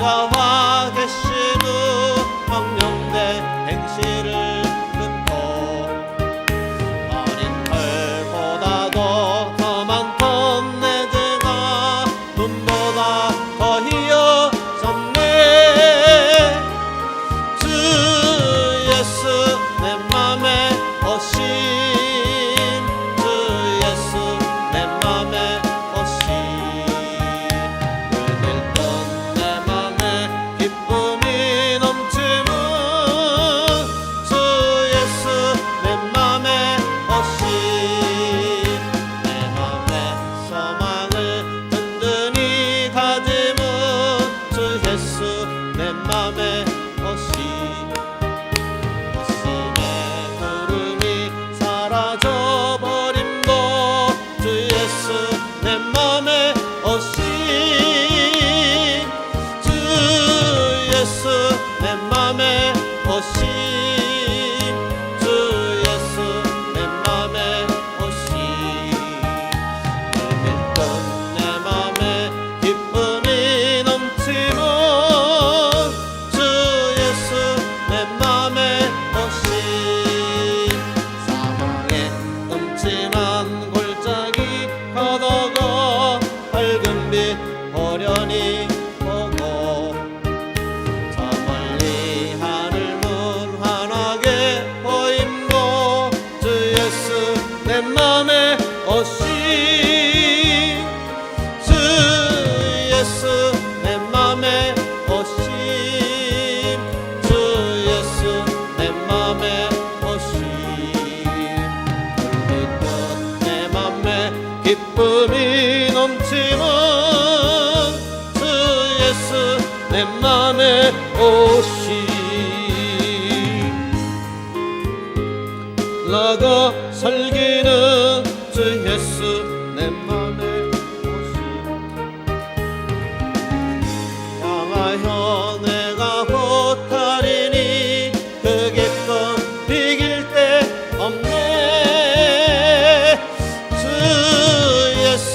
내가 와 계시는 망령된 행실을 끊고 어린 털보다도 더 많던 내 죄가 눈보다 더히어졌네. 주 예수 내 맘에 오심, 주 예수 내 맘에 오심. 오늘도 내 맘에 기쁨이 넘치는 주 예수 내 맘에 오심. 내 맘에 소망을 든든히 가지는 주 예수 내 맘에 오심. 오심의 구름이 사라져버림도 주 예수 내 맘에 오심. 주 예수 내 맘에 오심. 주 예수 내 맘에 오심. 오늘도 내 맘에 기쁨이 넘치는 주 예수 내 맘에 오심. 사망의 음침한 골짜기 걷어가 밝은 빛 호련히 보고 저 멀리 하늘 문환하게 보임도 주 예수 내 맘에 오심. 주 예수 내 맘에 오심. 주 예수 내 맘에 오심. 울리던 내 맘에 기쁨이 넘치는 주 예수 내 맘에 오심. 나가 살기는 주 예수 내 맘에 오심. 향하여 내가 호탈이니 그게껏 비길 데 없네. 주 예수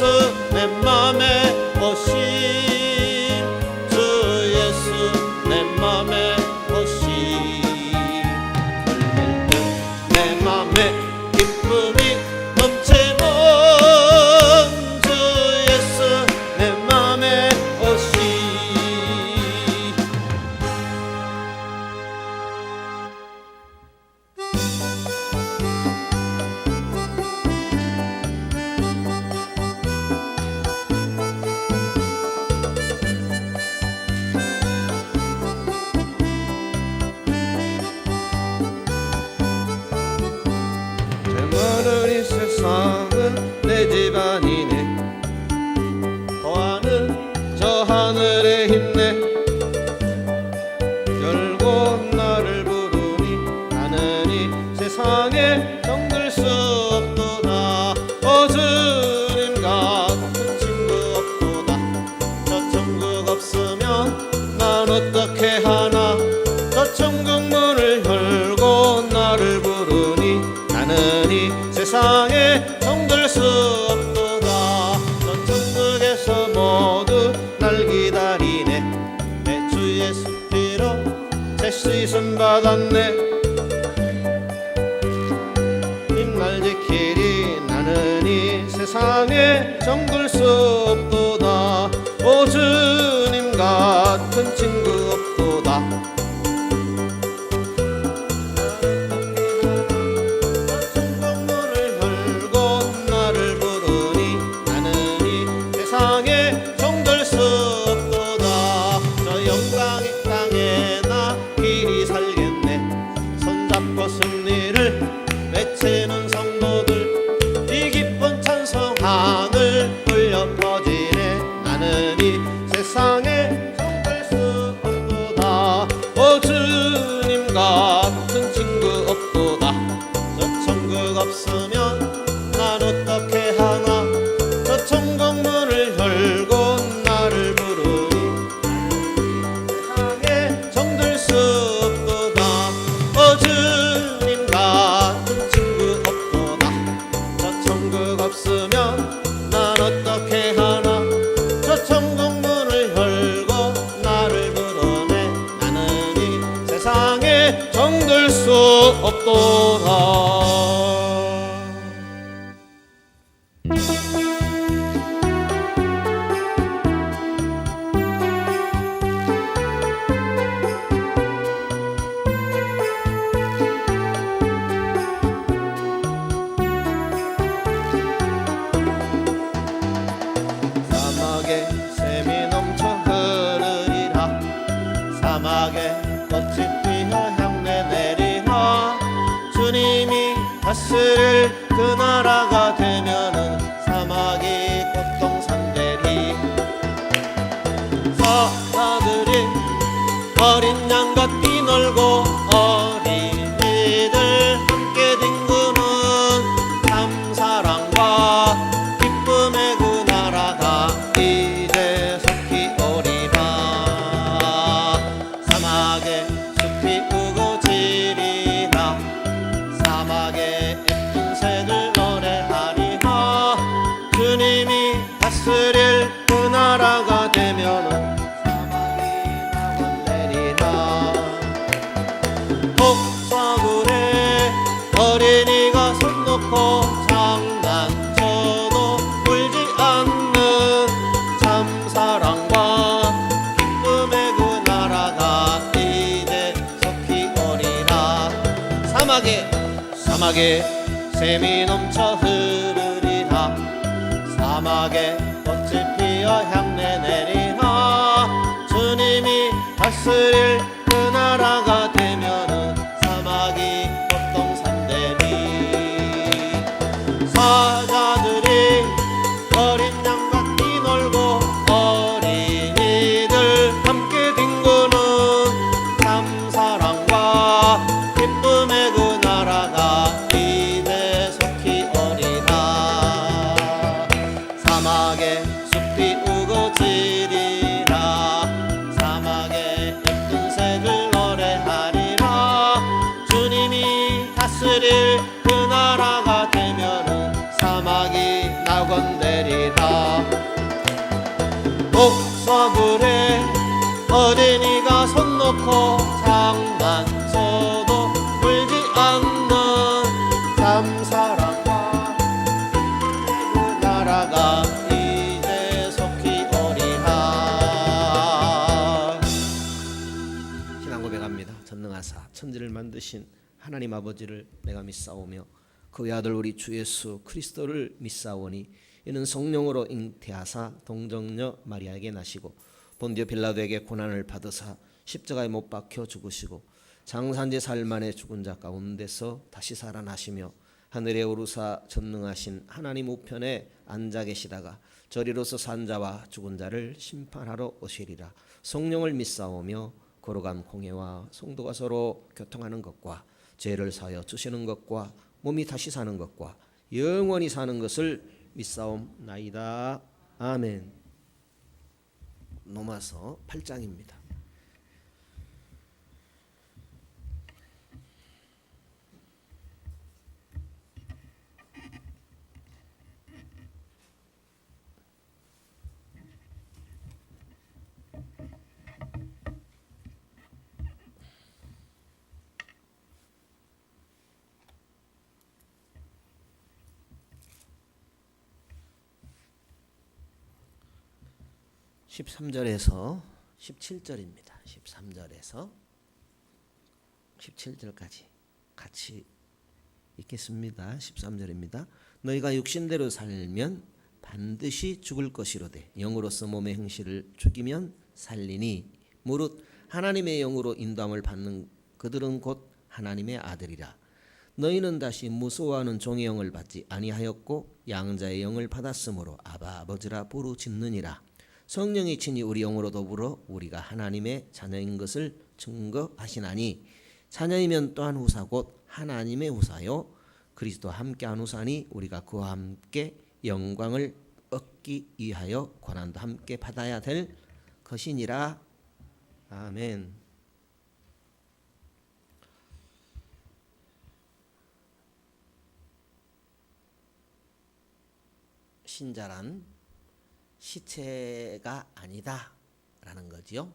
내 맘에 오심. 주 예수 내 맘에 오심. 울릴 듯내 맘에 기쁨이 넘치는 주 예수 내 맘에 오심. 제 많은 이 세상은 내 집안이네. 거하는 저 하늘에 힘내. 열고 나를 부르니 나는 이 세상에 정들 수 없도다. 오 주님 같은 친구 없도다. 저 천국 없으면 난 어떻게 하나. 저 천국 문을 열고 나를 부르니 나는 이 세상에 정들 수 없도다. 저 천국에서 모두 날 기다리네. 내 주 예수 피로 새 씻음 받았네. 날 지키리 나는 이 세상에 정들 수 없도다. 오 주님 같은 친구 없도다. 천국문을 열고 나를 부르니 나는 이 세상에 정들 수 없도다. 저 영광의 땅에 나 길이 살겠네. 손잡고 승리를 외치는 성도들 이 기쁜 찬송 하늘 울려 퍼지네. 나는 이 세상에 정들 수 없도다. 사막에 샘이 넘쳐 흐르리라. 사막에 꽃이 피어 향내 내리라. 주님이 다스릴 그 나라가 되면은 사막이 꽃동산되리. 사자들이 어린 양과 뛰놀고 어린이들 함께 뒹구는 참사랑과 기쁨의 그 나라가 이제 속히 오리라. 사막에 숲이 우거지리라. 사막에 예쁜 새들 노래하리라. 주님이 다스릴 그 나라가 되면은 옥사굴에 어린이가 손 놓고 장난쳐도 울지 않는 참사랑과 기쁨의 그 나라가 이제 속히 오리라. 사막에 샘이 넘쳐 흐르리라. 사막에 꽃이 피어 향내 내리라. 주님이 다스릴 그 나라가 되면은 사막이 꽃동산되리. 사자들이 어린 양과 뛰놀고 어린이들 함께 뒹구는 참사랑과 기쁨의 그 나라가 이제 속히 오리라. 사막에 숲이 우거지리라. 사막에 예쁜 새들 노래하리라. 주님이 다스릴 그 나라가 되면은 사막이 낙원되리라. 옥사불에 어린이가 손 놓고 장난쳐도 울지 않는 참사랑과 그 나라가 이제 속히 오리라. 신앙 고백합니다. 전능하사 천지를 만드신 하나님 아버지를 내가 믿사오며 그의 아들 우리 주 예수 그리스도를 믿사오니 이는 성령으로 잉태하사 동정녀 마리아에게 나시고 본디오 빌라도에게 고난을 받으사 십자가에 못 박혀 죽으시고 장사한지 사흘 만에 죽은 자 가운데서 다시 살아나시며 하늘에 오르사 전능하신 하나님 우편에 앉아 계시다가 저리로서 산 자와 죽은 자를 심판하러 오시리라. 성령을 믿사오며 거룩한 공회와 성도가 서로 교통하는 것과 죄를 사하여 주시는 것과 몸이 다시 사는 것과 영원히 사는 것을 믿사옵나이다. 아멘. 로마서 8장입니다. (13절에서) (17절입니다) 13절에서 17절까지 같이 읽겠습니다. 13절입니다. 너희가 육신대로 살면 반드시 죽을 것이로되 영으로서 몸의 행실을 죽이면 살리니 무릇 하나님의 영으로 인도함을 받는 그들은 곧 하나님의 아들이라. 너희는 다시 무서워하는 종의 영을 받지 아니하였고 양자의 영을 받았으므로 아바 아버지라 부르짖느니라. 성령이 친히 우리 영으로 더불어 우리가 하나님의 자녀인 것을 증거하시나니 자녀이면 또한 후사 곧 하나님의 후사요 그리스도와 함께한 후사니 우리가 그와 함께 영광을 얻기 위하여 고난도 함께 받아야 될 것이니라. 아멘. 신자란 시체가 아니다 라는 거지요.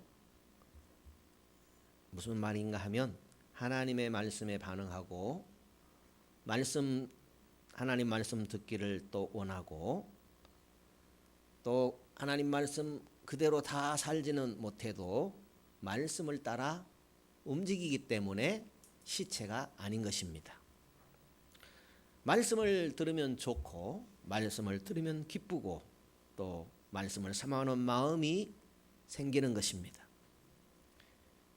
무슨 말인가 하면 하나님의 말씀에 반응하고 하나님 말씀 듣기를 또 원하고 또 하나님 말씀 그대로 다 살지는 못해도 말씀을 따라 움직이기 때문에 시체가 아닌 것입니다. 말씀을 들으면 좋고 말씀을 들으면 기쁘고 또 말씀을 사모하는 마음이 생기는 것입니다.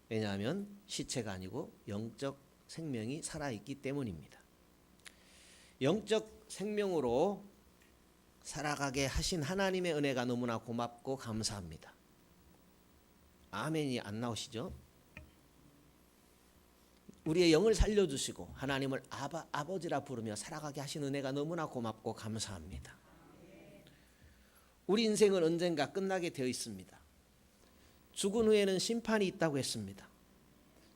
왜냐하면 시체가 아니고 영적 생명이 살아있기 때문입니다. 영적 생명으로 살아가게 하신 하나님의 은혜가 너무나 고맙고 감사합니다. 아멘이 안 나오시죠? 우리의 영을 살려주시고 하나님을 아버지라 부르며 살아가게 하신 은혜가 너무나 고맙고 감사합니다. 우리 인생은 언젠가 끝나게 되어 있습니다. 죽은 후에는 심판이 있다고 했습니다.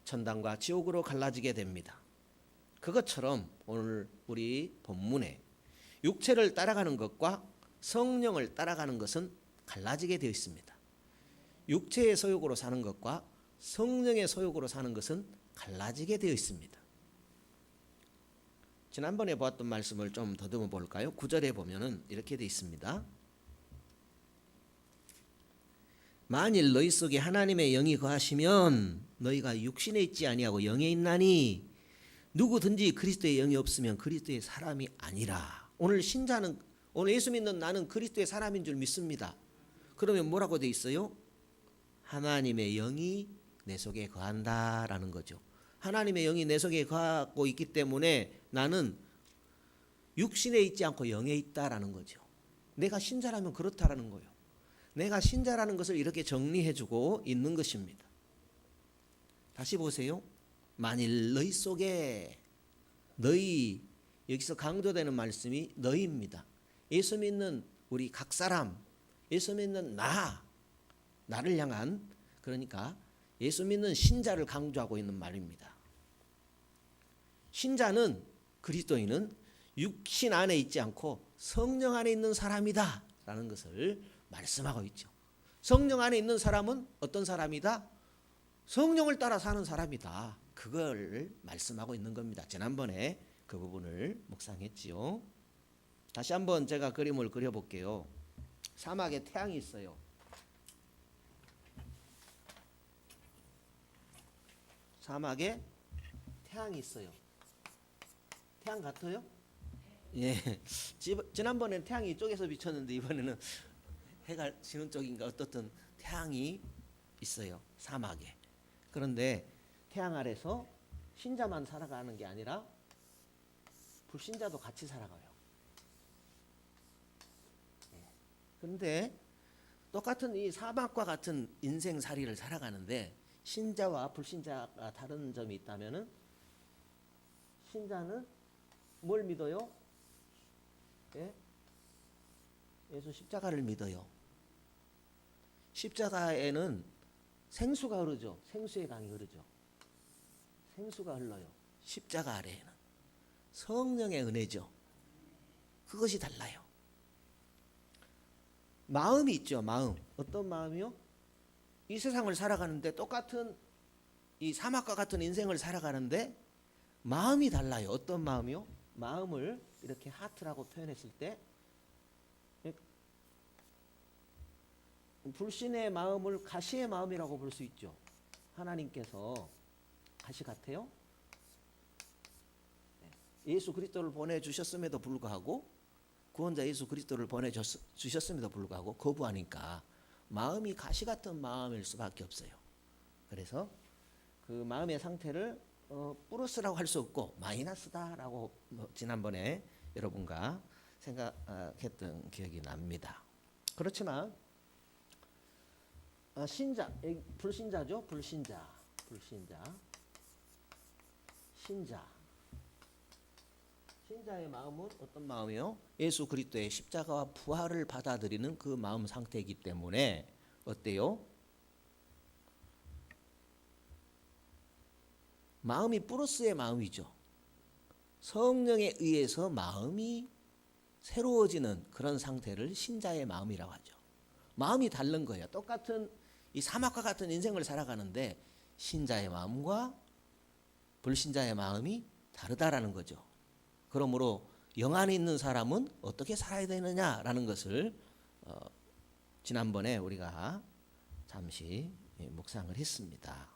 천당과 지옥으로 갈라지게 됩니다. 그것처럼 오늘 우리 본문에 육체를 따라가는 것과 성령을 따라가는 것은 갈라지게 되어 있습니다. 육체의 소욕으로 사는 것과 성령의 소욕으로 사는 것은 갈라지게 되어 있습니다. 지난번에 보았던 말씀을 좀 더듬어 볼까요? 9절에 보면은 이렇게 되어 있습니다. 만일 너희 속에 하나님의 영이 거하시면 너희가 육신에 있지 아니하고 영에 있나니 누구든지 그리스도의 영이 없으면 그리스도의 사람이 아니라. 오늘 신자는, 오늘 예수 믿는 나는 그리스도의 사람인 줄 믿습니다. 그러면 뭐라고 되어 있어요? 하나님의 영이 내 속에 거한다라는 거죠. 하나님의 영이 내 속에 거하고 있기 때문에 나는 육신에 있지 않고 영에 있다라는 거죠. 내가 신자라면 그렇다라는 거예요. 내가 신자라는 것을 이렇게 정리해주고 있는 것입니다. 다시 보세요. 만일 너희 속에, 너희, 여기서 강조되는 말씀이 너희입니다. 예수 믿는 우리 각 사람, 예수 믿는 나를 향한, 그러니까 예수 믿는 신자를 강조하고 있는 말입니다. 신자는, 그리스도인은 육신 안에 있지 않고 성령 안에 있는 사람이다 라는 것을 말씀하고 있죠. 성령 안에 있는 사람은 어떤 사람이다? 성령을 따라 사는 사람이다. 그걸 말씀하고 있는 겁니다. 지난번에 그 부분을 묵상했지요. 다시 한번 제가 그림을 그려볼게요. 사막에 태양이 있어요. 사막에 태양이 있어요. 태양 같아요? 예. 지난번에는 태양이 이쪽에서 비쳤는데 이번에는 해가 지는 쪽인가 어떻든 태양이 있어요. 사막에. 그런데 태양 아래서 신자만 살아가는 게 아니라 불신자도 같이 살아가요. 그런데 똑같은 이 사막과 같은 인생살이를 살아가는데 신자와 불신자가 다른 점이 있다면은 신자는 뭘 믿어요? 예? 예수 십자가를 믿어요. 십자가에는 생수가 흐르죠. 생수의 강이 흐르죠. 생수가 흘러요. 십자가 아래에는 성령의 은혜죠. 그것이 달라요. 마음이 있죠. 마음. 어떤 마음이요? 이 세상을 살아가는데 똑같은 이 사막과 같은 인생을 살아가는데 마음이 달라요. 어떤 마음이요? 마음을 이렇게 하트라고 표현했을 때 불신의 마음을 가시의 마음이라고 볼 수 있죠. 하나님께서 가시 같아요. 예수 그리스도를 보내주셨음에도 불구하고 구원자 예수 그리스도를 보내주셨음에도 불구하고 거부하니까 마음이 가시 같은 마음일 수밖에 없어요. 그래서 그 마음의 상태를 플러스라고 할 수 없고 마이너스다라고 지난번에 여러분과 생각했던 기억이 납니다. 그렇지만 신자, 불신자죠. 불신자, 신자의 마음은 어떤 마음이요? 예수 그리스도의 십자가와 부활을 받아들이는 그 마음 상태이기 때문에 어때요? 마음이 플러스의 마음이죠. 성령에 의해서 마음이 새로워지는 그런 상태를 신자의 마음이라고 하죠. 마음이 다른 거예요. 똑같은 이 사막과 같은 인생을 살아가는데 신자의 마음과 불신자의 마음이 다르다라는 거죠. 그러므로 영 안에 있는 사람은 어떻게 살아야 되느냐라는 것을 지난번에 우리가 잠시 묵상을 했습니다.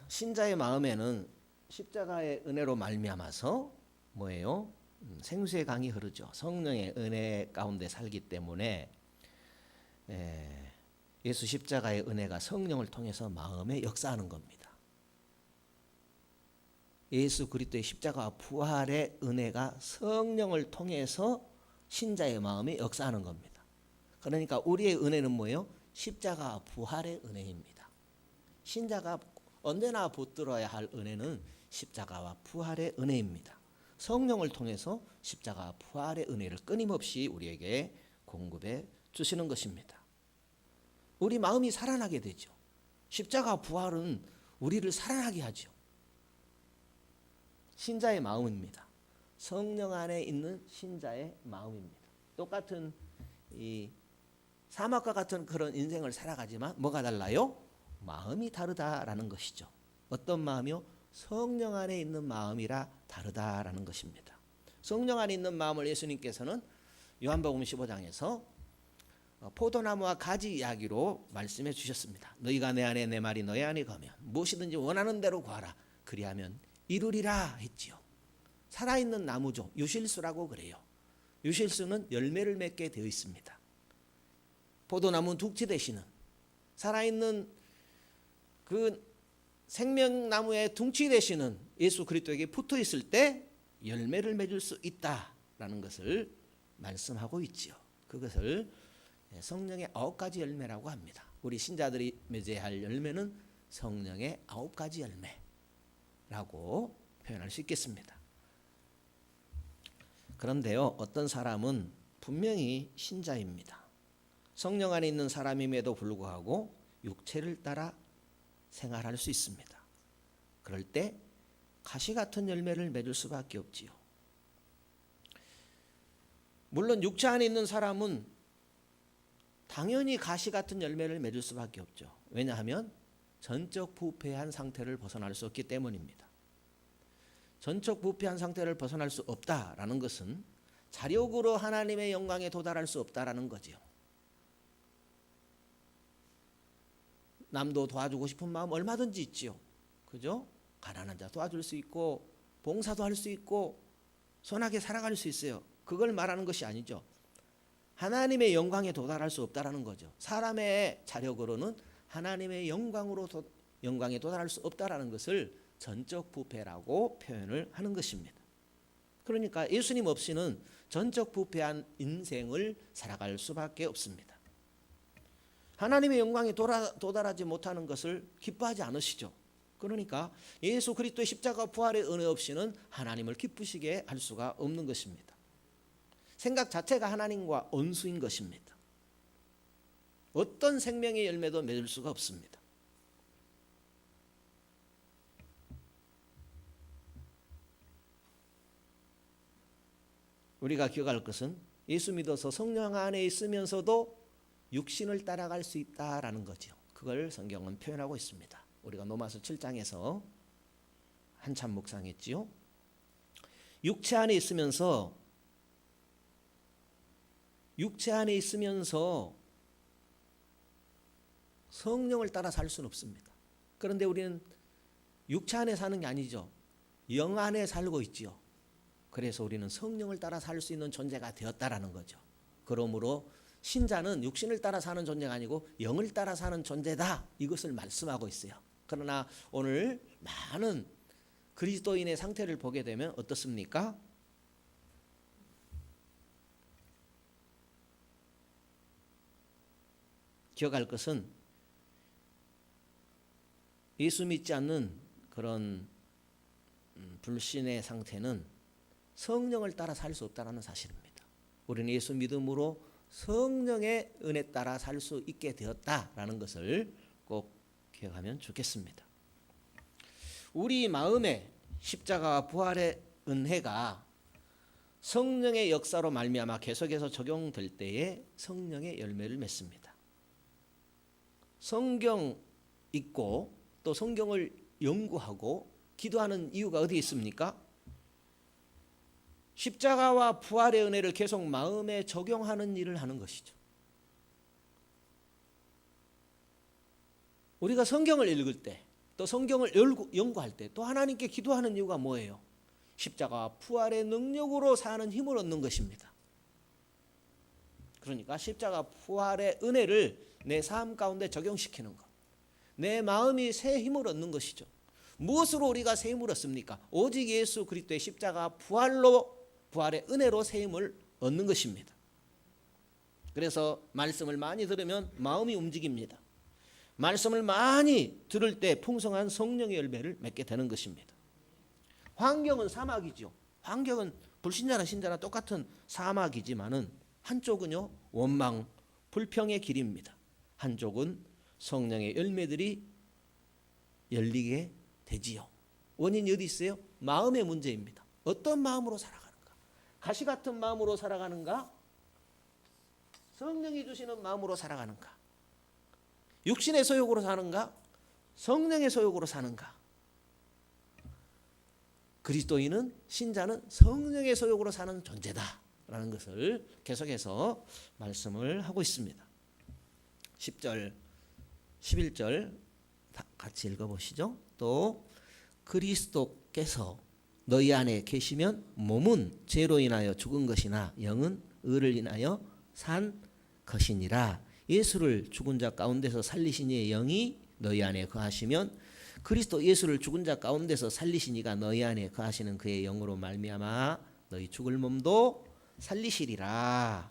신자의 마음에는 십자가의 은혜로 말미암아서 뭐예요? 생수의 강이 흐르죠. 성령의 은혜 가운데 살기 때문에 예수 십자가의 은혜가 성령을 통해서 마음에 역사하는 겁니다. 예수 그리스도의 십자가와 부활의 은혜가 성령을 통해서 신자의 마음에 역사하는 겁니다. 그러니까 우리의 은혜는 뭐예요? 십자가와 부활의 은혜입니다. 신자가 언제나 붙들어야 할 은혜는 십자가와 부활의 은혜입니다. 성령을 통해서 십자가와 부활의 은혜를 끊임없이 우리에게 공급해 주시는 것입니다. 우리 마음이 살아나게 되죠. 십자가와 부활은 우리를 살아나게 하죠. 신자의 마음입니다. 성령 안에 있는 신자의 마음입니다. 똑같은 이 사막과 같은 그런 인생을 살아가지만 뭐가 달라요? 마음이 다르다라는 것이죠. 어떤 마음이요? 성령 안에 있는 마음이라 다르다라는 것입니다. 성령 안에 있는 마음을 예수님께서는 요한복음 15장에서 포도나무와 가지 이야기로 말씀해 주셨습니다. 너희가 내 안에 내 말이 너희 안에 거면 무엇이든지 원하는 대로 구하라. 그리하면 이루리라 했지요. 살아있는 나무죠. 유실수라고 그래요. 유실수는 열매를 맺게 되어 있습니다. 포도나무는 둑지 되시는 살아있는 그 생명나무의 둥치 되시는 예수 그리스도에게 붙어 있을 때 열매를 맺을 수 있다라는 것을 말씀하고 있지요. 그것을 성령의 9가지 열매라고 합니다. 우리 신자들이 맺어야 할 열매는 성령의 9가지 열매라고 표현할 수 있겠습니다. 그런데요, 어떤 사람은 분명히 신자입니다. 성령 안에 있는 사람임에도 불구하고 육체를 따라 생활할 수 있습니다. 그럴 때 가시 같은 열매를 맺을 수밖에 없지요. 물론 육체 안에 있는 사람은 당연히 가시 같은 열매를 맺을 수밖에 없죠. 왜냐하면 전적 부패한 상태를 벗어날 수 없기 때문입니다. 전적 부패한 상태를 벗어날 수 없다라는 것은 자력으로 하나님의 영광에 도달할 수 없다라는 거죠. 남도 도와주고 싶은 마음 얼마든지 있지요. 그죠? 가난한 자 도와줄 수 있고 봉사도 할 수 있고 선하게 살아갈 수 있어요. 그걸 말하는 것이 아니죠. 하나님의 영광에 도달할 수 없다라는 거죠. 사람의 자력으로는 하나님의 영광에 도달할 수 없다라는 것을 전적 부패라고 표현을 하는 것입니다. 그러니까 예수님 없이는 전적 부패한 인생을 살아갈 수밖에 없습니다. 하나님의 영광에 도달하지 못하는 것을 기뻐하지 않으시죠. 그러니까 예수 그리스도의 십자가 부활의 은혜 없이는 하나님을 기쁘시게 할 수가 없는 것입니다. 생각 자체가 하나님과 원수인 것입니다. 어떤 생명의 열매도 맺을 수가 없습니다. 우리가 기억할 것은 예수 믿어서 성령 안에 있으면서도 육신을 따라갈 수 있다라는 거죠. 그걸 성경은 표현하고 있습니다. 우리가 로마서 7장에서 한참 묵상했지요. 육체 안에 있으면서 성령을 따라 살 수는 없습니다. 그런데 우리는 육체 안에 사는 게 아니죠. 영 안에 살고 있지요. 그래서 우리는 성령을 따라 살 수 있는 존재가 되었다라는 거죠. 그러므로 신자는 육신을 따라 사는 존재가 아니고 영을 따라 사는 존재다. 이것을 말씀하고 있어요. 그러나 오늘 많은 그리스도인의 상태를 보게 되면 어떻습니까? 기억할 것은 예수 믿지 않는 그런 불신의 상태는 성령을 따라 살 수 없다는 사실입니다. 우리는 예수 믿음으로 성령의 은혜 따라 살 수 있게 되었다라는 것을 꼭 기억하면 좋겠습니다. 우리 마음에 십자가와 부활의 은혜가 성령의 역사로 말미암아 계속해서 적용될 때에 성령의 열매를 맺습니다. 성경 읽고 또 성경을 연구하고 기도하는 이유가 어디에 있습니까? 십자가와 부활의 은혜를 계속 마음에 적용하는 일을 하는 것이죠. 우리가 성경을 읽을 때, 또 성경을 연구할 때, 또 하나님께 기도하는 이유가 뭐예요? 십자가와 부활의 능력으로 사는 힘을 얻는 것입니다. 그러니까 십자가 부활의 은혜를 내 삶 가운데 적용시키는 것, 내 마음이 새 힘을 얻는 것이죠. 무엇으로 우리가 새 힘을 얻습니까? 오직 예수 그리스도의 십자가 부활의 은혜로 새 힘을 얻는 것입니다. 그래서 말씀을 많이 들으면 마음이 움직입니다. 말씀을 많이 들을 때 풍성한 성령의 열매를 맺게 되는 것입니다. 환경은 사막이죠. 환경은 불신자나 신자나 똑같은 사막이지만은 한쪽은요 원망, 불평의 길입니다. 한쪽은 성령의 열매들이 열리게 되지요. 원인이 어디 있어요? 마음의 문제입니다. 어떤 마음으로 살아가는가? 가시 같은 마음으로 살아가는가? 성령이 주시는 마음으로 살아가는가? 육신의 소욕으로 사는가? 성령의 소욕으로 사는가? 그리스도인은, 신자는 성령의 소욕으로 사는 존재다라는 것을 계속해서 말씀을 하고 있습니다. 10절, 11절 같이 읽어보시죠. 또 그리스도께서 너희 안에 계시면 몸은 죄로 인하여 죽은 것이나 영은 의를 인하여 산 것이니라. 예수를 죽은 자 가운데서 살리신 이의 영이 너희 안에 거하시면 그리스도 예수를 죽은 자 가운데서 살리신 이가 너희 안에 거하시는 그의 영으로 말미암아 너희 죽을 몸도 살리시리라.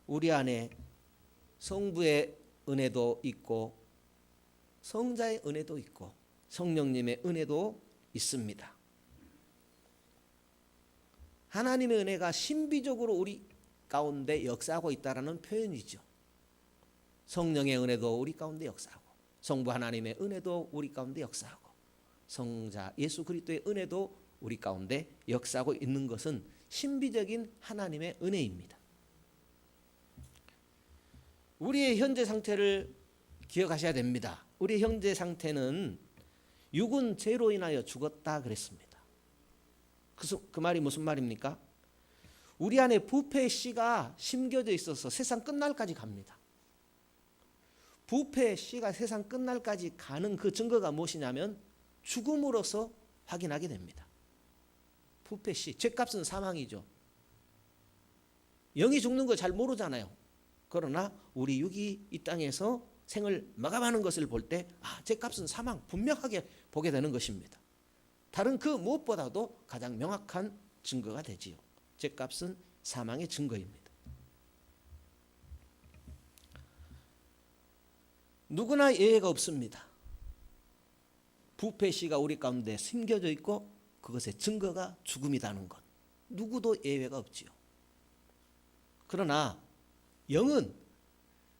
우리 안에 성부의 은혜도 있고 성자의 은혜도 있고 성령님의 은혜도 있습니다. 하나님의 은혜가 신비적으로 우리 가운데 역사하고 있다라는 표현이죠. 성령의 은혜도 우리 가운데 역사하고 성부 하나님의 은혜도 우리 가운데 역사하고 성자 예수 그리스도의 은혜도 우리 가운데 역사하고 있는 것은 신비적인 하나님의 은혜입니다. 우리의 현재 상태를 기억하셔야 됩니다. 우리의 현재 상태는 육은 죄로 인하여 죽었다 그랬습니다. 그 말이 무슨 말입니까? 우리 안에 부패의 씨가 심겨져 있어서 세상 끝날까지 갑니다. 부패의 씨가 세상 끝날까지 가는 그 증거가 무엇이냐면 죽음으로써 확인하게 됩니다. 부패 씨, 죄값은 사망이죠. 영이 죽는 거 잘 모르잖아요. 그러나 우리 육이 이 땅에서 생을 마감하는 것을 볼 때 죄값은 사망 분명하게 보게 되는 것입니다. 다른 그 무엇보다도 가장 명확한 증거가 되지요. 죄값은 사망의 증거입니다. 누구나 예외가 없습니다. 부패 씨가 우리 가운데 심겨져 있고 그것의 증거가 죽음이라는 것. 누구도 예외가 없지요. 그러나 영은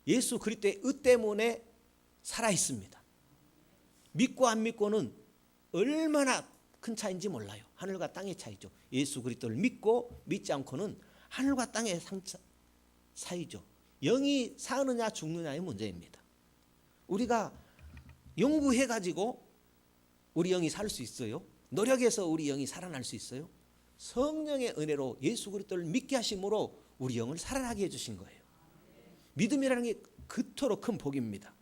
예수 그리스도의 의 때문에 살아 있습니다. 믿고 안 믿고는 얼마나 큰 차이인지 몰라요. 하늘과 땅의 차이죠. 예수 그리스도를 믿고 믿지 않고는 하늘과 땅의 사이죠. 영이 사느냐 죽느냐의 문제입니다. 우리가 연구해가지고 우리 영이 살 수 있어요? 노력해서 우리 영이 살아날 수 있어요? 성령의 은혜로 예수 그리스도를 믿게 하심으로 우리 영을 살아나게 해주신 거예요. 믿음이라는 게 그토록 큰 복입니다.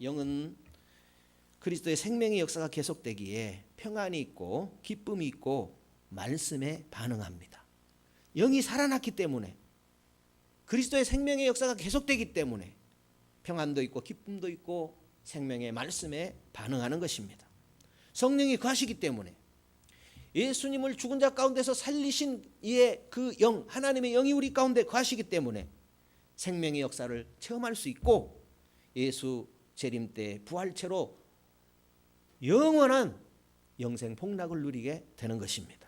영은 그리스도의 생명의 역사가 계속되기에 평안이 있고 기쁨이 있고 말씀에 반응합니다. 영이 살아났기 때문에 그리스도의 생명의 역사가 계속되기 때문에 평안도 있고 기쁨도 있고 생명의 말씀에 반응하는 것입니다. 성령이 거하시기 때문에 예수님을 죽은 자 가운데서 살리신 이의 그 영, 하나님의 영이 우리 가운데 거하시기 때문에 생명의 역사를 체험할 수 있고 예수 재림 때 부활체로 영원한 영생 복락을 누리게 되는 것입니다.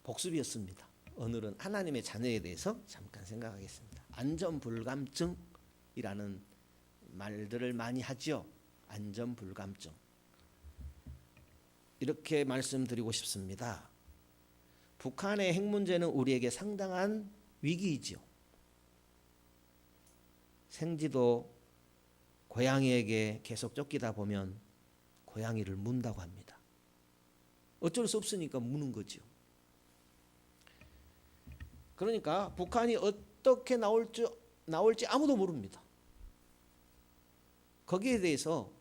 복습이었습니다. 오늘은 하나님의 자녀에 대해서 잠깐 생각하겠습니다. 안전불감증이라는 말들을 많이 하죠. 안전불감증. 이렇게 말씀드리고 싶습니다. 북한의 핵 문제는 우리에게 상당한 위기이지요. 생쥐도 고양이에게 계속 쫓기다 보면 고양이를 문다고 합니다. 어쩔 수 없으니까 무는 거죠. 그러니까 북한이 어떻게 나올지 아무도 모릅니다. 거기에 대해서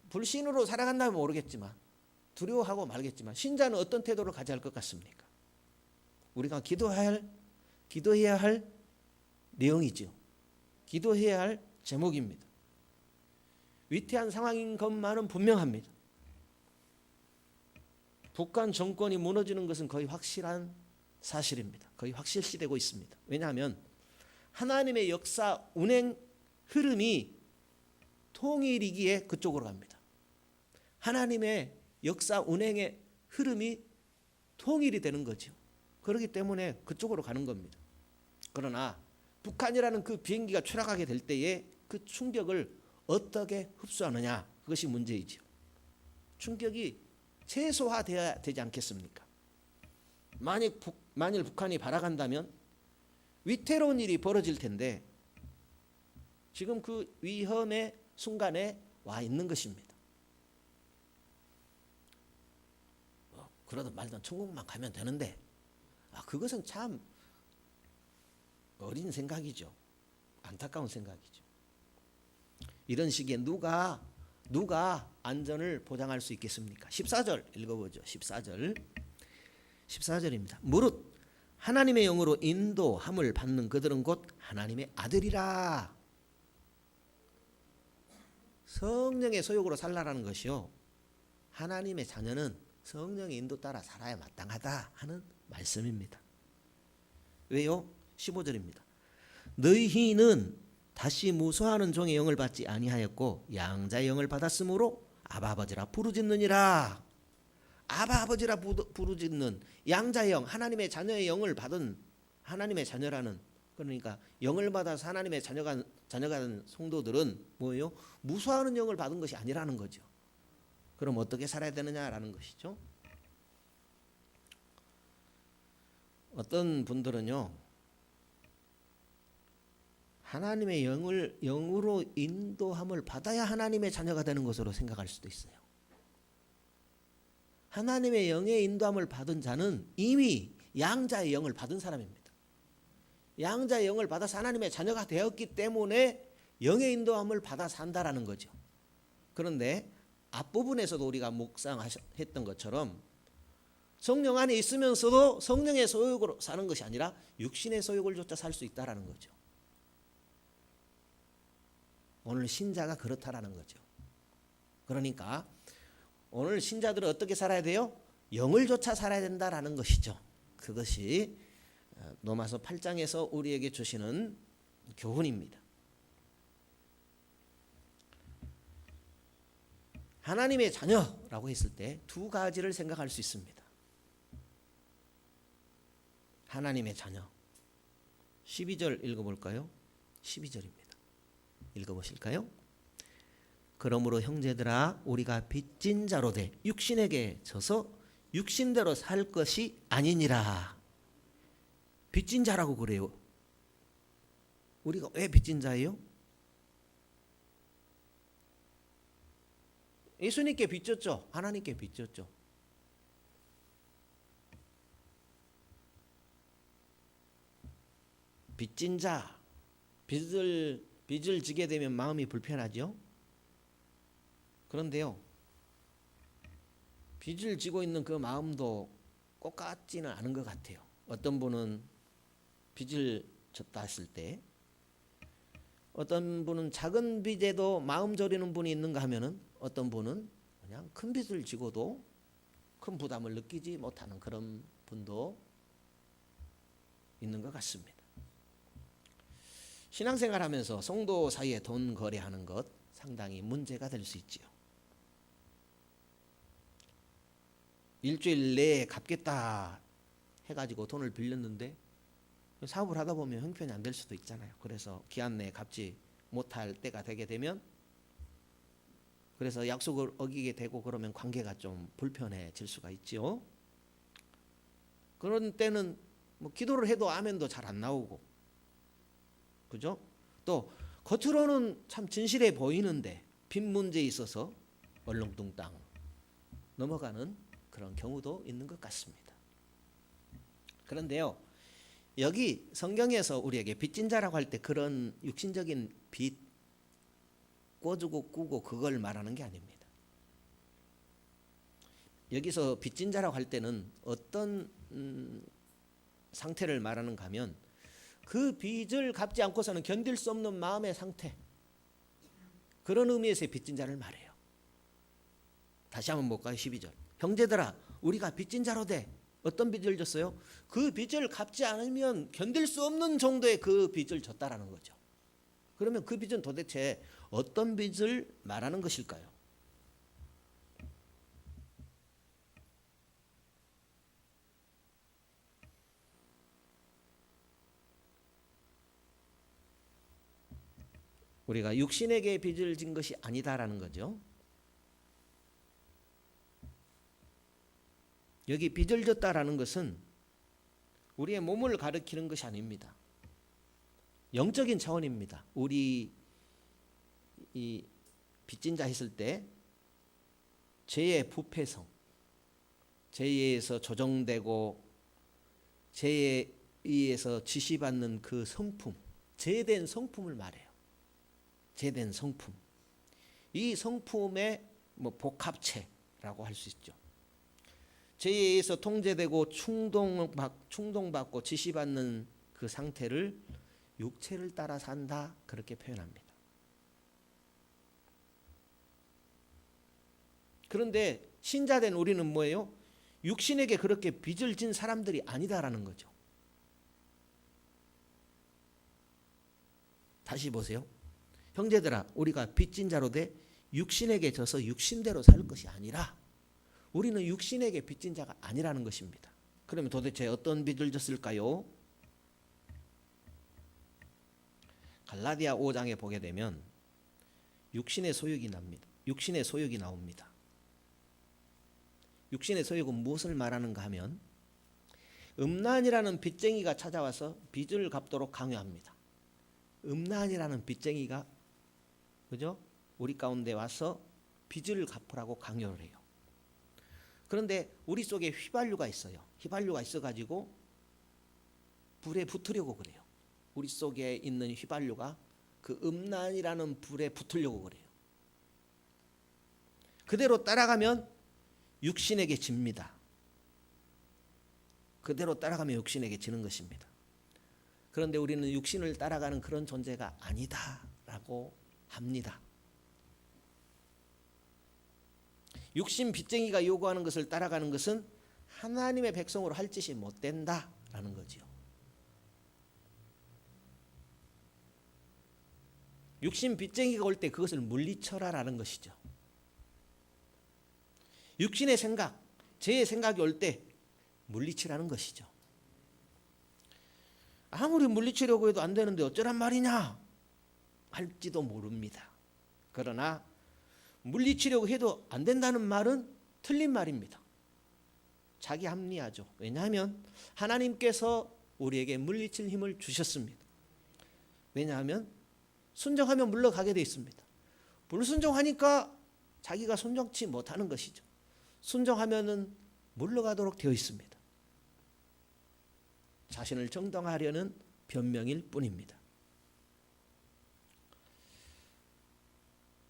불신으로 살아간다면 모르겠지만, 두려워하고 말겠지만, 신자는 어떤 태도를 가져야 할 것 같습니까? 우리가 기도해야 할 내용이죠. 기도해야 할 제목입니다. 위태한 상황인 것만은 분명합니다. 북한 정권이 무너지는 것은 거의 확실한 사실입니다. 거의 확실시되고 있습니다. 왜냐하면 하나님의 역사 운행 흐름이 통일이기에 그쪽으로 갑니다. 하나님의 역사 운행의 흐름이 통일이 되는 거죠. 그렇기 때문에 그쪽으로 가는 겁니다. 그러나 북한이라는 그 비행기가 추락하게 될 때에 그 충격을 어떻게 흡수하느냐, 그것이 문제이죠. 충격이 최소화되어야 되지 않겠습니까? 만일 북한이 발악한다면 위태로운 일이 벌어질 텐데 지금 그 위험의 순간에 와 있는 것입니다. 그러든 말든 천국만 가면 되는데, 그것은 참 어린 생각이죠. 안타까운 생각이죠. 이런 시기에 누가 안전을 보장할 수 있겠습니까? 14절 읽어보죠. 14절입니다. 무릇 하나님의 영으로 인도함을 받는 그들은 곧 하나님의 아들이라. 성령의 소욕으로 살라라는 것이요, 하나님의 자녀는 성령의 인도 따라 살아야 마땅하다 하는 말씀입니다. 왜요? 15절입니다. 너희는 다시 무소하는 종의 영을 받지 아니하였고 양자의 영을 받았으므로 아바 아버지라 부르짖느니라. 아바 아버지라 부르짖는 양자의 영, 하나님의 자녀의 영을 받은 하나님의 자녀라는, 그러니까 영을 받아서 하나님의 자녀가 된 성도들은 뭐예요? 무소하는 영을 받은 것이 아니라는 거죠. 그럼 어떻게 살아야 되느냐라는 것이죠. 어떤 분들은요, 하나님의 영으로 인도함을 받아야 하나님의 자녀가 되는 것으로 생각할 수도 있어요. 하나님의 영의 인도함을 받은 자는 이미 양자의 영을 받은 사람입니다. 양자의 영을 받아서 하나님의 자녀가 되었기 때문에 영의 인도함을 받아 산다라는 거죠. 그런데 앞부분에서도 우리가 묵상했던 것처럼 성령 안에 있으면서도 성령의 소욕으로 사는 것이 아니라 육신의 소욕을 쫓아 살 수 있다라는 거죠. 오늘 신자가 그렇다라는 거죠. 그러니까 오늘 신자들은 어떻게 살아야 돼요? 영을 쫓아 살아야 된다라는 것이죠. 그것이 로마서 8장에서 우리에게 주시는 교훈입니다. 하나님의 자녀라고 했을 때 두 가지를 생각할 수 있습니다. 하나님의 자녀. 12절 읽어볼까요? 12절입니다. 읽어보실까요? 그러므로 형제들아 우리가 빚진 자로 돼 육신에게 져서 육신대로 살 것이 아니니라. 빚진 자라고 그래요. 우리가 왜 빚진 자예요? 예수님께 빚졌죠. 하나님께 빚졌죠. 빚진 자, 빚을 지게 되면 마음이 불편하죠. 그런데요, 빚을 지고 있는 그 마음도 꼭 같지는 않은 것 같아요. 어떤 분은 빚을 졌다 했을 때, 어떤 분은 작은 빚에도 마음 졸이는 분이 있는가 하면은 어떤 분은 그냥 큰 빚을 지고도 큰 부담을 느끼지 못하는 그런 분도 있는 것 같습니다. 신앙생활하면서 성도 사이에 돈 거래하는 것 상당히 문제가 될 수 있지요. 일주일 내에 갚겠다 해가지고 돈을 빌렸는데 사업을 하다 보면 형편이 안 될 수도 있잖아요. 그래서 기한 내에 갚지 못할 때가 되게 되면, 그래서 약속을 어기게 되고 그러면 관계가 좀 불편해질 수가 있지요. 그런 때는 뭐 기도를 해도 아멘도 잘 안 나오고, 그죠? 또 겉으로는 참 진실해 보이는데 빈 문제에 있어서 얼렁뚱땅 넘어가는 그런 경우도 있는 것 같습니다. 그런데요, 여기 성경에서 우리에게 빚진 자라고 할 때 그런 육신적인 빚 꿔주고 꾸고 그걸 말하는 게 아닙니다. 여기서 빚진 자라고 할 때는 어떤 상태를 말하는가 하면 그 빚을 갚지 않고서는 견딜 수 없는 마음의 상태, 그런 의미에서의 빚진 자를 말해요. 다시 한번 볼까요? 12절. 형제들아 우리가 빚진 자로 돼. 어떤 빚을 졌어요? 그 빚을 갚지 않으면 견딜 수 없는 정도의 그 빚을 졌다라는 거죠. 그러면 그 빚은 도대체 어떤 빚을 말하는 것일까요? 우리가 육신에게 빚을 진 것이 아니다라는 거죠. 여기 빚을 졌다라는 것은 우리의 몸을 가리키는 것이 아닙니다. 영적인 차원입니다. 우리 이 빚진 자 했을 때 죄의 부패성, 죄에서 조정되고 죄에 의해서 지시받는 그 성품, 죄된 성품을 말해요. 죄된 성품. 이 성품의 복합체라고 할 수 있죠. 죄에 의해서 통제되고 충동받고 지시받는 그 상태를 육체를 따라 산다, 그렇게 표현합니다. 그런데 신자된 우리는 뭐예요? 육신에게 그렇게 빚을 진 사람들이 아니다라는 거죠. 다시 보세요. 형제들아 우리가 빚진 자로 돼 육신에게 져서 육신대로 살 것이 아니라, 우리는 육신에게 빚진 자가 아니라는 것입니다. 그러면 도대체 어떤 빚을 졌을까요? 갈라디아 5장에 보게 되면 육신의 소욕이 납니다. 육신의 소욕이 나옵니다. 육신의 소욕은 무엇을 말하는가 하면 음란이라는 빚쟁이가 찾아와서 빚을 갚도록 강요합니다. 음란이라는 빚쟁이가, 그죠? 우리 가운데 와서 빚을 갚으라고 강요를 해요. 그런데 우리 속에 휘발유가 있어요. 휘발유가 있어가지고 불에 붙으려고 그래요. 우리 속에 있는 휘발유가 그 음란이라는 불에 붙으려고 그래요. 그대로 따라가면 육신에게 집니다. 그대로 따라가면 육신에게 지는 것입니다. 그런데 우리는 육신을 따라가는 그런 존재가 아니다라고 합니다. 육신 빚쟁이가 요구하는 것을 따라가는 것은 하나님의 백성으로 할 짓이 못 된다라는 거지요. 육신 빚쟁이가 올 때 그것을 물리쳐라라는 것이죠. 육신의 생각, 죄의 생각이 올 때 물리치라는 것이죠. 아무리 물리치려고 해도 안 되는데 어쩌란 말이냐 할지도 모릅니다. 그러나 물리치려고 해도 안 된다는 말은 틀린 말입니다. 자기 합리화죠. 왜냐하면 하나님께서 우리에게 물리칠 힘을 주셨습니다. 왜냐하면 순종하면 물러가게 되어 있습니다. 불순종하니까 자기가 순종치 못하는 것이죠. 순종하면은 물러가도록 되어 있습니다. 자신을 정당화하려는 변명일 뿐입니다.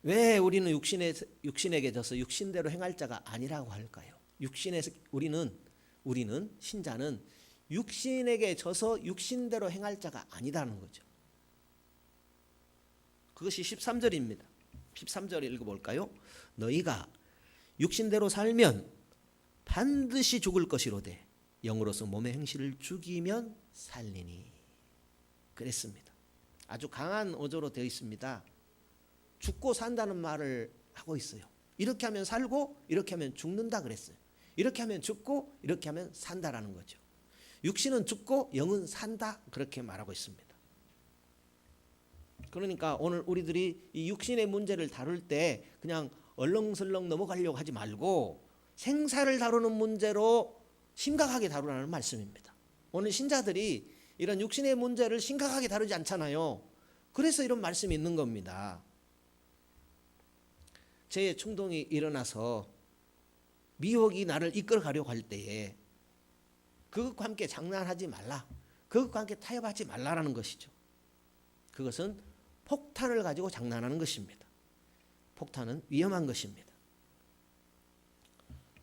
왜 우리는 육신에게 져서 육신대로 행할 자가 아니라고 할까요? 육신에서 우리는 신자는 육신에게 져서 육신대로 행할 자가 아니다는 거죠. 그것이 13절입니다. 13절 읽어볼까요? 너희가 육신대로 살면 반드시 죽을 것이로되 영으로서 몸의 행실을 죽이면 살리니. 그랬습니다. 아주 강한 어조로 되어 있습니다. 죽고 산다는 말을 하고 있어요. 이렇게 하면 살고 이렇게 하면 죽는다 그랬어요. 이렇게 하면 죽고 이렇게 하면 산다라는 거죠. 육신은 죽고 영은 산다, 그렇게 말하고 있습니다. 그러니까 오늘 우리들이 이 육신의 문제를 다룰 때 그냥 얼렁설렁 넘어가려고 하지 말고 생사를 다루는 문제로 심각하게 다루라는 말씀입니다. 오늘 신자들이 이런 육신의 문제를 심각하게 다루지 않잖아요. 그래서 이런 말씀이 있는 겁니다. 죄의 충동이 일어나서 미혹이 나를 이끌어가려고 할 때에 그것과 함께 장난하지 말라, 그것과 함께 타협하지 말라라는 것이죠. 그것은 폭탄을 가지고 장난하는 것입니다. 폭탄은 위험한 것입니다.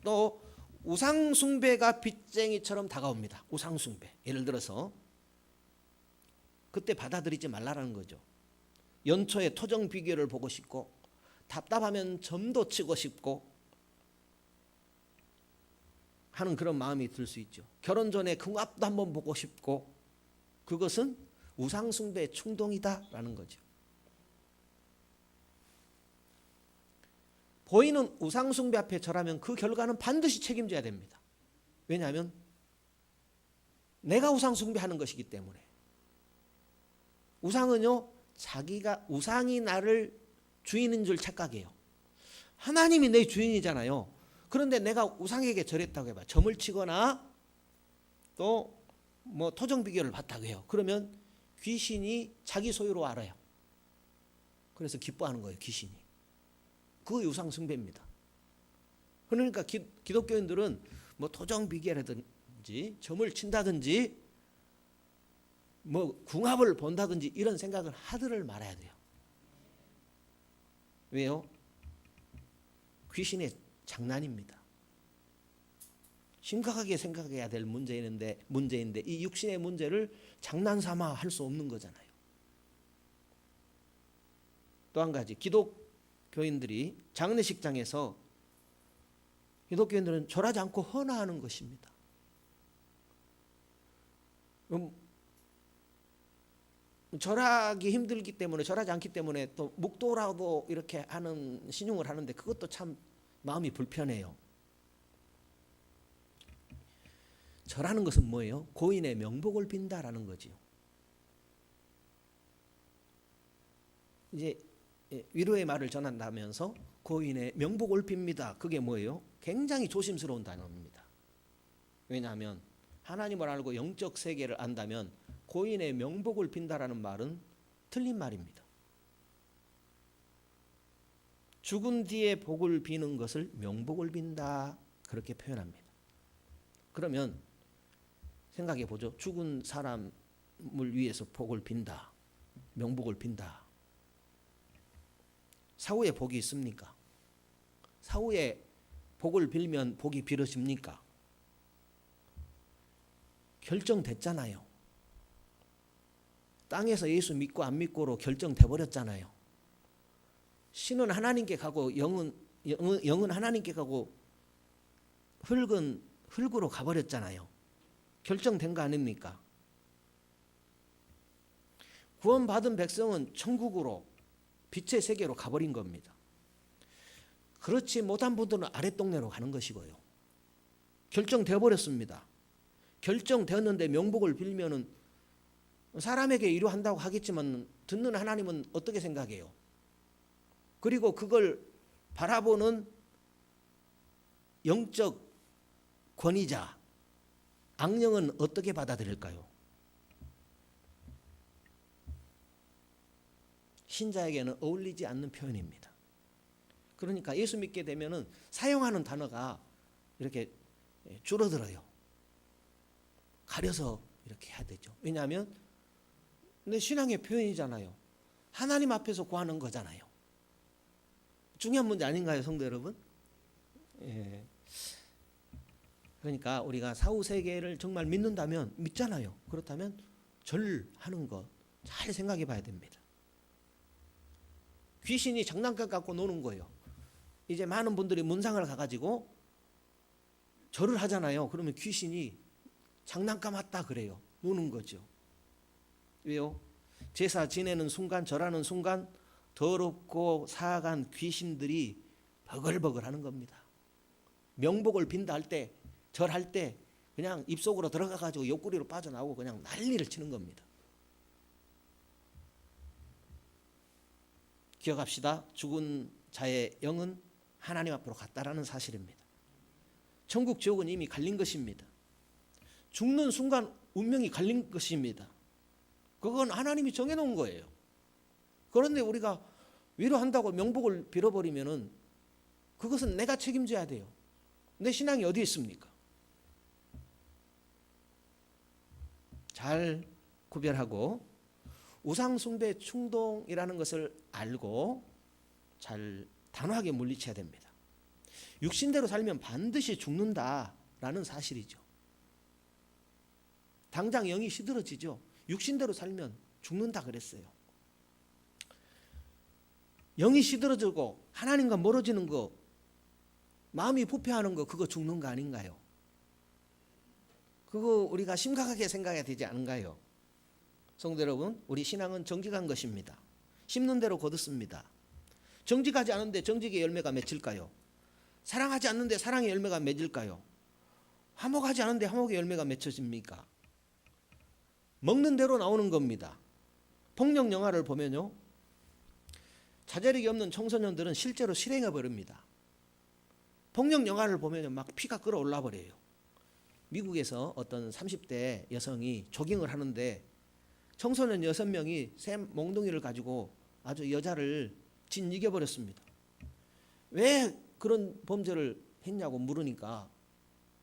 또 우상숭배가 빚쟁이처럼 다가옵니다. 우상숭배. 예를 들어서 그때 받아들이지 말라라는 거죠. 연초에 토정 비결을 보고 싶고, 답답하면 점도 치고 싶고 하는 그런 마음이 들 수 있죠. 결혼 전에 궁합도 한번 보고 싶고, 그것은 우상숭배의 충동이다라는 거죠. 보이는 우상숭배 앞에 절하면 그 결과는 반드시 책임져야 됩니다. 왜냐하면 내가 우상숭배하는 것이기 때문에. 우상은요, 자기가 우상이 나를 주인인 줄 착각해요. 하나님이 내 주인이잖아요. 그런데 내가 우상에게 절했다고 해봐. 점을 치거나 또 뭐 토정 비결을 봤다고 해요. 그러면 귀신이 자기 소유로 알아요. 그래서 기뻐하는 거예요, 귀신이. 그게 우상숭배입니다. 그러니까 기독교인들은 뭐 토정 비결이라든지 점을 친다든지 뭐 궁합을 본다든지 이런 생각을 하들을 말아야 돼요. 왜요? 귀신의 장난입니다. 심각하게 생각해야 될 문제인데 이 육신의 문제를 장난삼아 할 수 없는 거잖아요. 또 한 가지, 기독교인들이 장례식장에서 기독교인들은 절하지 않고 헌화하는 것입니다. 절하기 힘들기 때문에, 절하지 않기 때문에 또 묵도라도 이렇게 하는 신용을 하는데 그것도 참 마음이 불편해요. 절하는 것은 뭐예요? 고인의 명복을 빈다라는 거지요. 이제 위로의 말을 전한다면서 고인의 명복을 빕니다. 그게 뭐예요? 굉장히 조심스러운 단어입니다. 왜냐하면 하나님을 알고 영적 세계를 안다면 고인의 명복을 빈다라는 말은 틀린 말입니다. 죽은 뒤에 복을 비는 것을 명복을 빈다, 그렇게 표현합니다. 그러면 생각해 보죠. 죽은 사람을 위해서 복을 빈다, 명복을 빈다. 사후에 복이 있습니까? 사후에 복을 빌면 복이 빌어집니까? 결정됐잖아요. 땅에서 예수 믿고 안 믿고로 결정돼 버렸잖아요. 신은 하나님께 가고 영은 하나님께 가고 흙은 흙으로 가버렸잖아요. 결정된 거 아닙니까? 구원받은 백성은 천국으로, 빛의 세계로 가버린 겁니다. 그렇지 못한 분들은 아랫동네로 가는 것이고요. 결정돼 버렸습니다. 결정되었는데 명복을 빌면은 사람에게 이루한다고 하겠지만 듣는 하나님은 어떻게 생각해요? 그리고 그걸 바라보는 영적 권위자, 악령은 어떻게 받아들일까요? 신자에게는 어울리지 않는 표현입니다. 그러니까 예수 믿게 되면은 사용하는 단어가 이렇게 줄어들어요. 가려서 이렇게 해야 되죠. 왜냐하면 내 신앙의 표현이잖아요. 하나님 앞에서 구하는 거잖아요. 중요한 문제 아닌가요, 성도 여러분? 예. 그러니까 우리가 사후 세계를 정말 믿는다면, 믿잖아요. 그렇다면 절하는 것 잘 생각해 봐야 됩니다. 귀신이 장난감 갖고 노는 거예요. 이제 많은 분들이 문상을 가가지고 절을 하잖아요. 그러면 귀신이 장난감 왔다 그래요. 노는 거죠. 왜요? 제사 지내는 순간, 절하는 순간 더럽고 사악한 귀신들이 버글버글 하는 겁니다. 명복을 빈다 할 때, 절할 때 그냥 입속으로 들어가가지고 옆구리로 빠져나오고 그냥 난리를 치는 겁니다. 기억합시다. 죽은 자의 영은 하나님 앞으로 갔다라는 사실입니다. 천국 지옥은 이미 갈린 것입니다. 죽는 순간 운명이 갈린 것입니다. 그건 하나님이 정해놓은 거예요. 그런데 우리가 위로한다고 명복을 빌어버리면은 그것은 내가 책임져야 돼요. 내 신앙이 어디 있습니까? 잘 구별하고 우상숭배 충동이라는 것을 알고 잘 단호하게 물리쳐야 됩니다. 육신대로 살면 반드시 죽는다라는 사실이죠. 당장 영이 시들어지죠. 육신대로 살면 죽는다 그랬어요. 영이 시들어지고 하나님과 멀어지는 거, 마음이 부패하는 거, 그거 죽는 거 아닌가요? 그거 우리가 심각하게 생각해야 되지 않은가요? 성도 여러분, 우리 신앙은 정직한 것입니다. 심는 대로 거두습니다. 정직하지 않은데 정직의 열매가 맺힐까요? 사랑하지 않는데 사랑의 열매가 맺을까요? 화목하지 않은데 화목의 열매가 맺혀집니까? 먹는 대로 나오는 겁니다. 폭력 영화를 보면요, 자제력이 없는 청소년들은 실제로 실행해 버립니다. 폭력 영화를 보면 막 피가 끓어올라 버려요. 미국에서 어떤 30대 여성이 조깅을 하는데 청소년 6명이 새 몽둥이를 가지고 아주 여자를 짓이겨 버렸습니다. 왜 그런 범죄를 했냐고 물으니까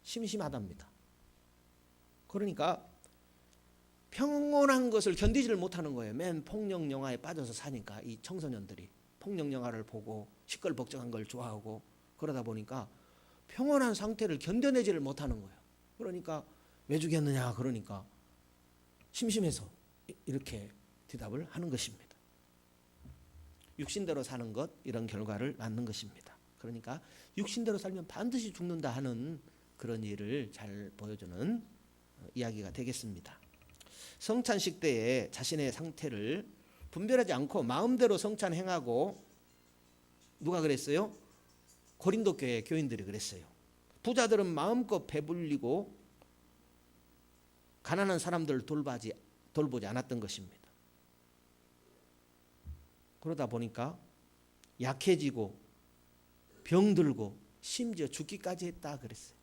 심심하답니다. 그러니까 평온한 것을 견디지를 못하는 거예요. 맨 폭력 영화에 빠져서 사니까 이 청소년들이 폭력 영화를 보고 시끌벅적한 걸 좋아하고 그러다 보니까 평온한 상태를 견뎌내지를 못하는 거예요. 그러니까 왜 죽였느냐 그러니까 심심해서 이렇게 대답을 하는 것입니다. 육신대로 사는 것, 이런 결과를 낳는 것입니다. 그러니까 육신대로 살면 반드시 죽는다 하는 그런 일을 잘 보여주는 이야기가 되겠습니다. 성찬식 때에 자신의 상태를 분별하지 않고 마음대로 성찬 행하고, 누가 그랬어요? 고린도 교회 교인들이 그랬어요. 부자들은 마음껏 배불리고 가난한 사람들을 돌보지 않았던 것입니다. 그러다 보니까 약해지고 병들고 심지어 죽기까지 했다 그랬어요.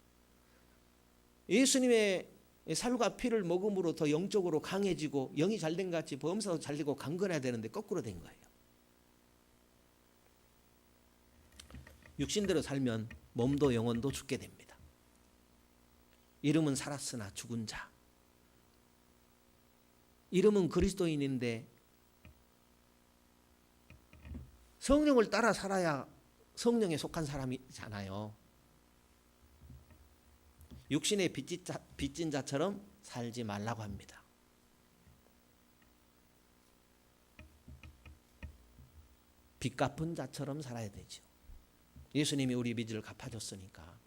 예수님의 살과 피를 먹음으로 더 영적으로 강해지고 영이 잘된 것 같이 범사도 잘되고 강건해야 되는데 거꾸로 된 거예요. 육신대로 살면 몸도 영혼도 죽게 됩니다. 이름은 살았으나 죽은 자. 이름은 그리스도인인데 성령을 따라 살아야 성령에 속한 사람이잖아요. 육신의 빚진 자처럼 살지 말라고 합니다. 빚 갚은 자처럼 살아야 되죠. 예수님이 우리 빚을 갚아줬으니까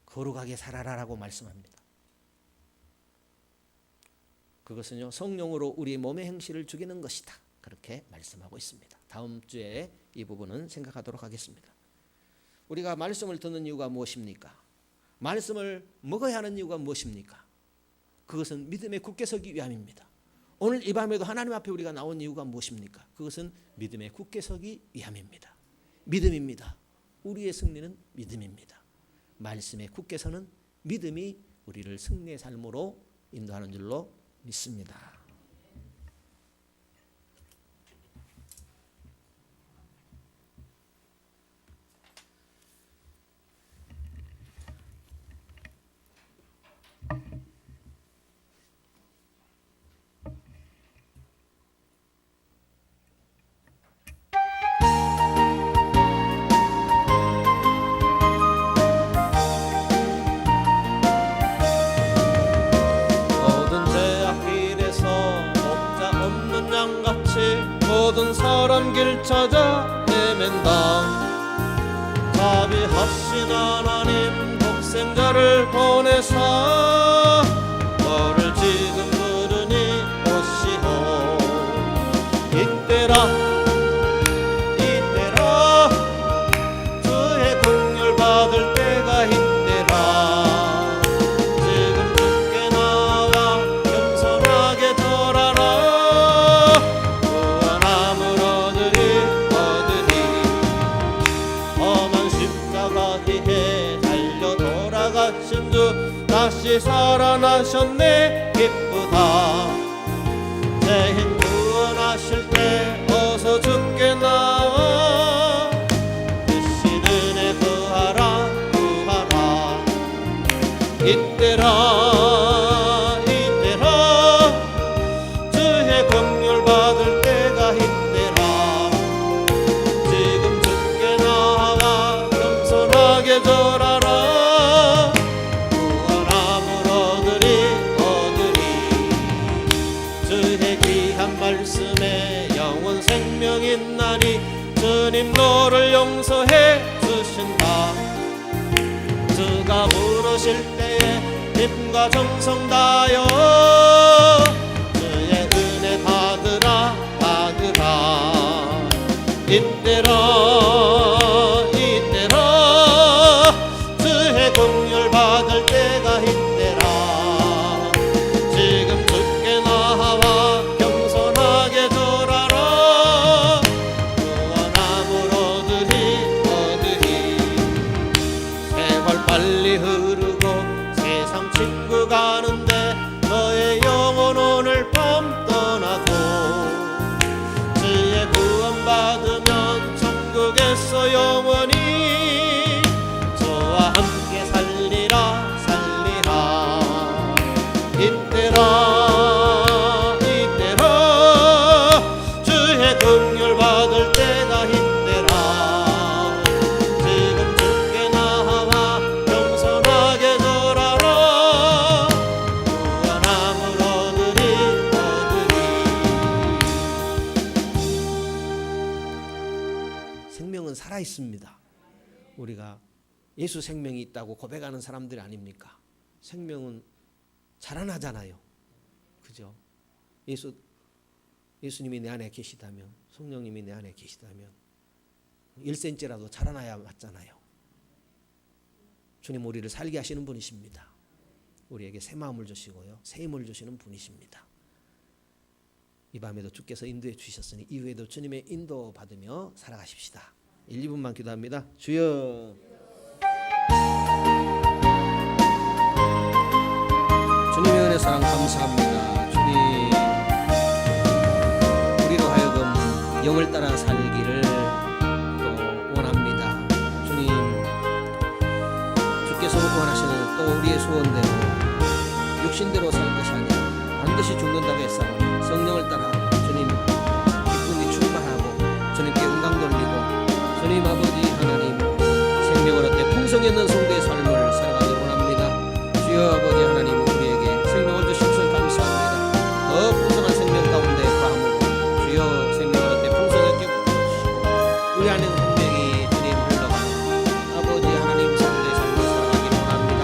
거룩하게 살아라라고 말씀합니다. 그것은요, 성령으로 우리 몸의 행실을 죽이는 것이다, 그렇게 말씀하고 있습니다. 다음 주에 이 부분은 생각하도록 하겠습니다. 우리가 말씀을 듣는 이유가 무엇입니까? 말씀을 먹어야 하는 이유가 무엇입니까? 그것은 믿음에 굳게 서기 위함입니다. 오늘 이 밤에도 하나님 앞에 우리가 나온 이유가 무엇입니까? 그것은 믿음에 굳게 서기 위함입니다. 믿음입니다. 우리의 승리는 믿음입니다. 말씀에 굳게 서는 믿음이 우리를 승리의 삶으로 인도하는 줄로 믿습니다. 모든 사람 길 찾아 헤맨다. 자비하신 하나님 독생자를 보내사 너를 지금 부르니 오시오. 이때라 주의 긍휼 받을 때가 이때라. 지금 주께 나와 겸손하게 절하라. 구원함을 얻으리. 험한 십자가 위에 달려 돌아가신 주 다시 살아나셨네 기쁘다. 죄인 구원하실 때 어서 주께 나와 크신 은혜 구하라 구하라. 이때라 이때라 주의 긍휼 받을 때가 이때라. 지금 주께 나와 겸손하게 절하라. 구원함을 얻으리 주의 귀한 말씀에 영원 생명 있나니 주님 너를 용서해 주신다. 주가 부르실 때에 힘과 정성 다하여 주의 은혜 받으라 받으라. 이때라 이때라 주의 긍휼 받을 때가 이때라. 지금 주께 나와 겸손하게 절하라. 구원함을 얻으리. 세월 빨리 흐르고 세상 친구 가는데 너의 영혼 오늘 밤 떠나고 주의 구원 받으면 천국에서 영원히 저와 함께 살리라 살리라. 이때라 이때라 주의 긍휼 받을 때가 이때라. 지금 주께 나와 겸손하게 절하라. 구원함을 얻으리. 생명은 살아 있습니다. 우리가 예수 생명이 있다고 고백하는 사람들이 아닙니까? 생명은 자라나잖아요. 그죠? 예수님이 내 안에 계시다면, 성령님이 내 안에 계시다면 1cm라도 자라나야 맞잖아요. 주님 우리를 살게 하시는 분이십니다. 우리에게 새 마음을 주시고요, 새 힘을 주시는 분이십니다. 이 밤에도 주께서 인도해 주셨으니 이후에도 주님의 인도 받으며 살아가십시다. 1, 2분만 기도합니다. 주여, 주님의 은혜 사랑 감사합니다. 주님, 우리로 하여금 영을 따라 살기를 또 원합니다. 주님, 주께서 원하시는 또 우리의 소원대로 육신대로 살 것이 아니라 반드시 죽는다고 했사오니 성령을 따라 주님 기쁨이 충만하고 주님께 영광 돌리고 주님 아버지 하나님 생명을 얻되 풍성히 있는 성도의 삶을 살아가기 원합니다. 주여 아버지 하나님 우리에게 생명을 주셔서 감사합니다. 더 풍성한 생명 가운데 거함으로 주여 생명을 얻되 풍성히 있게 붙여주시고 우리 안에 생명이 주님 흘러가는 아버지 하나님 성도의 삶을 살아가기 원합니다.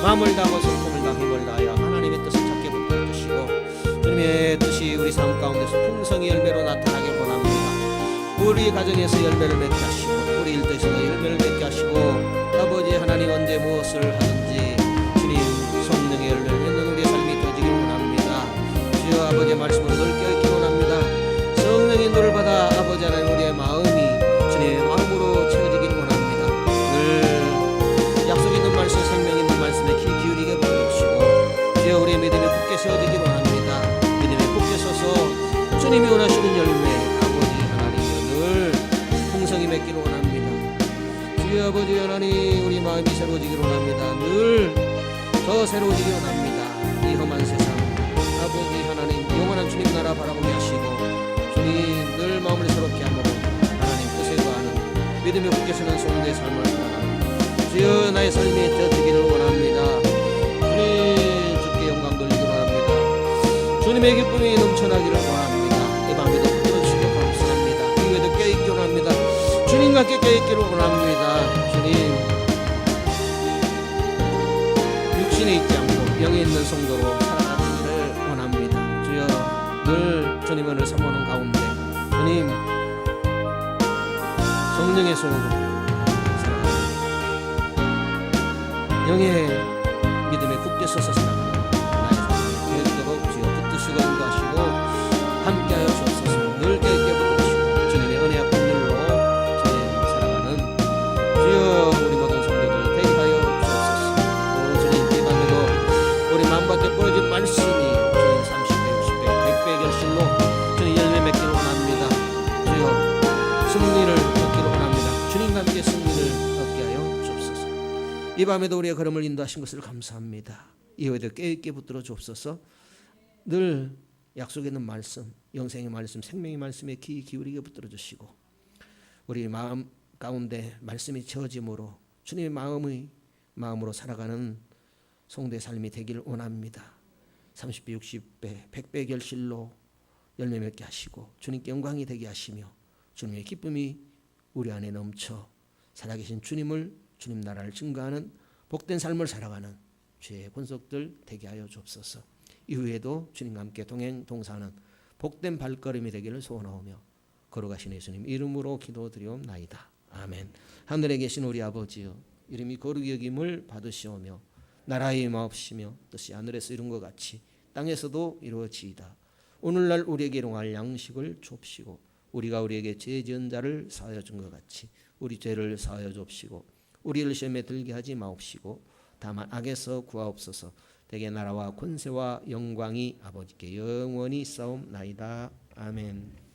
마음을 다하고 성품을 다하고 힘을 다하여 하나님의 뜻을 찾게 붙여주시고 주님의 뜻이 우리 삶 가운데서 풍성히 열매로 나타나길 원합니다. 우리 가정에서 열매를 맺게 하시고 우리 일터에서도 열매를 맺게 하시고 아버지 하나님 언제 무엇을 하든지 주님 성령의 열매를 맺는 우리의 삶이 되어지길 원합니다. 주여 아버지의 말씀으로 늘 깨어있기 원합니다. 성령의 인도를 받아 아버지 하나님 우리의 마음이 주님의 마음으로 채워지길 원합니다. 늘 약속 있는 말씀 생명 있는 말씀에 귀 기울이게 부어주시고 주여 우리의 믿음이 굳게 세워지길 원합니다. 믿음이 굳게 서서 주님이 원하시는 열매 풍성히 맺기를 원합니다. 주여 아버지 하나님 우리 마음이 새로워지기를 원합니다. 늘 더 새로워지기를 원합니다. 이 험한 세상 아버지 하나님 영원한 주님 나라 바라보게 하시고 주님 늘 마음을 새롭게 하므로 하나님 뜻에 거하는 믿음의 굳게 서는 성도의 삶을 살아가는 주여 나의 삶이 되어지기를 원합니다. 주님 주께 영광 돌리기를 원합니다. 주님의 기쁨이 넘쳐나기를 원합니다. 이 밤에도 붙들어주시고 감사합니다. 이후에도 깨어있기를 원합니다. 주님과 함께 깨어있기를 원합니다. 주님 육신에 있지 않고 영에 있는 성도로 살아가기를 원합니다. 주여 늘 주님의 은혜를 사모하는 가운데 주님 성령의 손으로 살아가는 영의 믿음에 굳게 서서 살아가는 나의 삶이 되도록 주여 붙드시고 인도하시고 함께하여 주옵소서. 늘 깨어있게 붙드시고 주님의 은혜와 긍휼로 주님 살아가는 주여 우리 모든 성도들 되게 하여 주옵소서. 오 주님 이 밤에도 이 밤에도 우리의 걸음을 인도하신 것을 감사합니다. 이후에도 깨있게 붙들어 주옵소서. 늘 약속에 있는 말씀, 영생의 말씀, 생명의 말씀에 귀 기울이게 붙들어 주시고 우리 마음 가운데 말씀이 채워짐으로 주님의 마음으로 살아가는 성도의 삶이 되기를 원합니다. 30배, 60배, 100배 결실로 열매 맺게 하시고 주님께 영광이 되게 하시며 주님의 기쁨이 우리 안에 넘쳐 살아계신 주님을, 주님 나라를 증거하는 복된 삶을 살아가는 주의 권속들 되게 하여 주옵소서. 이후에도 주님과 함께 동행 동사하는 복된 발걸음이 되기를 소원하오며 걸어가신 예수님 이름으로 기도드리옵나이다. 아멘. 하늘에 계신 우리 아버지여, 이름이 거룩히 여김을 받으시오며 나라의 임하옵시며 뜻이 하늘에서 이룬 것 같이 땅에서도 이루어지이다. 오늘날 우리에게 일용할 양식을 줍시고 우리가 우리에게 죄 지은 자를 사하여 준 것 같이 우리 죄를 사하여 줍시고 우리를 시험에 들게 하지 마옵시고 다만 악에서 구하옵소서. 대개 나라와 권세와 영광이 아버지께 영원히 싸움나이다. 아멘.